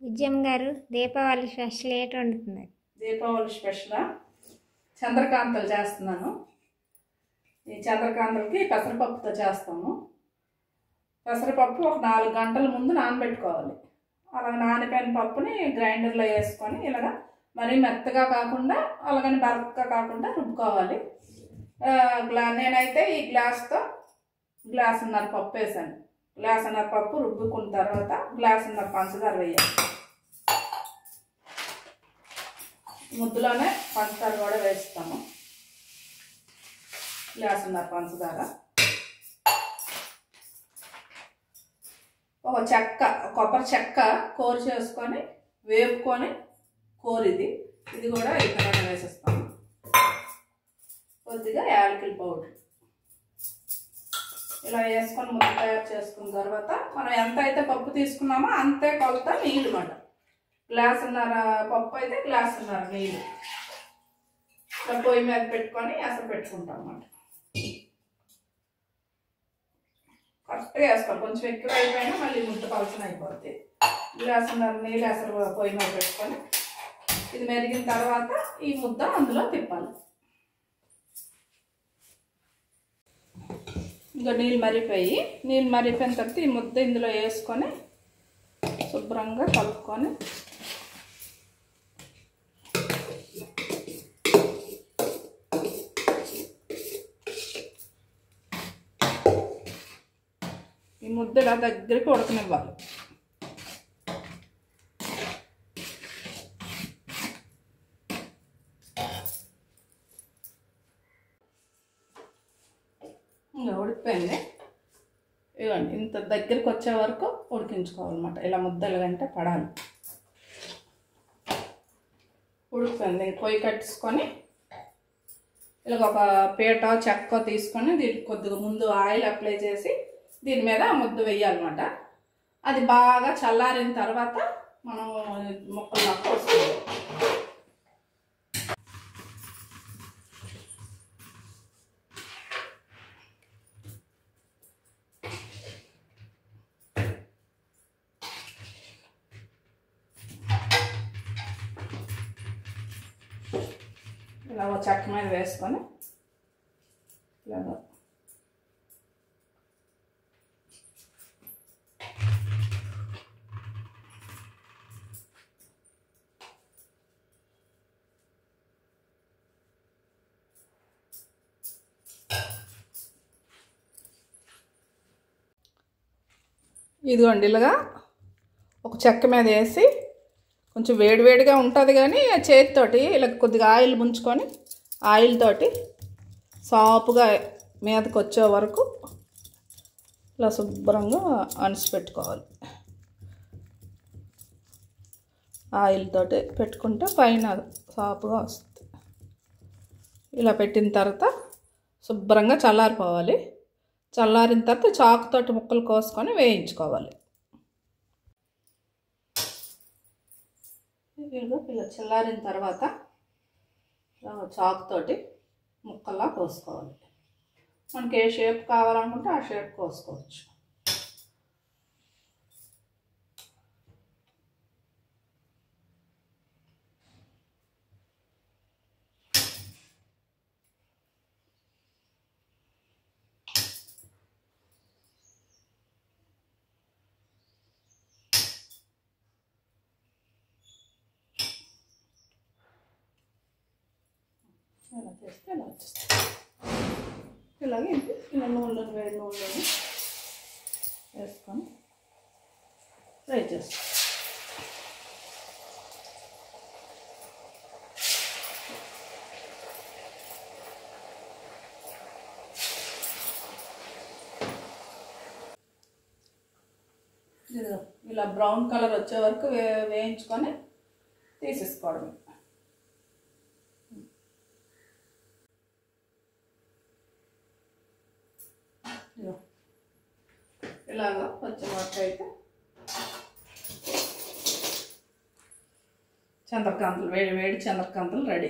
విజయం గారు దీపావళి స్పెషల్ ఏంటి వండుతున్నారు? దీపావళి స్పెషల్ చంద్రకాంతలు చేస్తున్నాను. ఈ చంద్రకాంతలకి పెసరపప్పుతో చేస్తాము. పెసరపప్పు ఒక 4 గంటల ముందు నానబెట్టుకోవాలి. అలా నానిపోయిన పప్పుని గ్రైండర్లో వేసుకొని ఇలాగా మరీ మెత్తగా కాకుండా అలాగని బరకగా కాకుండా రుబ్బుకోవాలి. నేనైతే ఈ గ్లాసున్నర పప్పు వేసాను. గ్లాసున్నర పప్పు రుబ్బుకున్న తర్వాత గ్లాసున్నర పంచదార వేయాలి. ముద్దలోనే పంచదార కూడా వేస్తాము. గ్లాసున్నర పంచదార, ఒక కొబ్బరి చెక్క కోరి చేసుకొని వేపుకొని ఇది కూడా ఇక్కడ వేసేస్తాము. కొద్దిగా యాలకుల పౌడర్ ఇలా వేసుకొని ముద్ద తయారు చేసుకున్న తర్వాత మనం ఎంత అయితే పప్పు తీసుకున్నామో అంతే కొలత నీళ్ళు మాట. గ్లాసున్నర పప్పు అయితే గ్లాసున్నర నీళ్ళు ఇలా పొయ్యి మీద పెట్టుకొని అసలు పెట్టుకుంటాం అన్నమాట. కరెక్ట్గా వేసుకోవాలి. కొంచెం ఎక్కువ అయిపోయినా మళ్ళీ ముద్ద పలచన అయిపోద్ది. గ్లాసున్నర నీళ్ళు అసలు పొయ్యి మీద పెట్టుకొని ఇది మెరిగిన తర్వాత ఈ ముద్ద అందులో తిప్పాలి. ఇంకా నీళ్ళు మరిగిపోయిన తర్వాత ఈ ముద్ద ఇందులో వేసుకొని శుభ్రంగా కలుపుకొని ఈ ముద్ద ఇలా దగ్గరికి ఉడకనివ్వాలి. ఇంకా ఉడికిపోయింది. ఇవ్వండి, ఇంత దగ్గరికి వచ్చే వరకు ఉడికించుకోవాలన్నమాట. ఇలా ముద్దలు గంటే పడాలి. ఉడికిపోయింది. పొయ్యి కట్టుకొని ఇలాగ ఒక పీట చెక్క తీసుకొని దీనికి కొద్దిగా ముందు ఆయిల్ అప్లై చేసి దీని మీద ముద్ద వేయాలన్నమాట. అది బాగా చల్లారిన తర్వాత మనం ముక్కలు కోసుకోవాలి. ఇలా ఒక చెక్క మీద వేసుకొని ఇలాగ ఇదిగోండి ఇలాగా ఒక చెక్క మీద వేసి కొంచెం వేడివేడిగా ఉంటుంది కానీ చేతితోటి ఇలా కొద్దిగా ఆయిల్ ముంచుకొని ఆయిల్ తోటి సాపుగా మీదకి వచ్చే వరకు ఇలా శుభ్రంగా అనిసి పెట్టుకోవాలి. ఆయిల్ తోటి పెట్టుకుంటే పైన సాపుగా వస్తుంది. ఇలా పెట్టిన తర్వాత శుభ్రంగా చల్లారిపోవాలి. చల్లారిన తర్వాత చాకుతోటి ముక్కలు కోసుకొని వేయించుకోవాలి. ఇలా చల్లారిన తర్వాత చాకుతోటి ముక్కల్లా కోసుకోవాలి. మనకి ఏ షేప్ కావాలనుకుంటే ఆ షేప్ కోసుకోవచ్చు. ఇలా చేస్తే ఇలా వచ్చేస్తుంది. ఇలాగే ఇలా వేడి నూనెలోనే వేసుకొని ఫ్రై చేస్తాం. ఇలా బ్రౌన్ కలర్ వచ్చే వరకు వేయించుకొని తీసేసుకోవడమే. ఇలాగా పచ్చిమిరపకాయ అయితే చంద్రకాంతలు వేడి చంద్రకాంతలు రెడీ.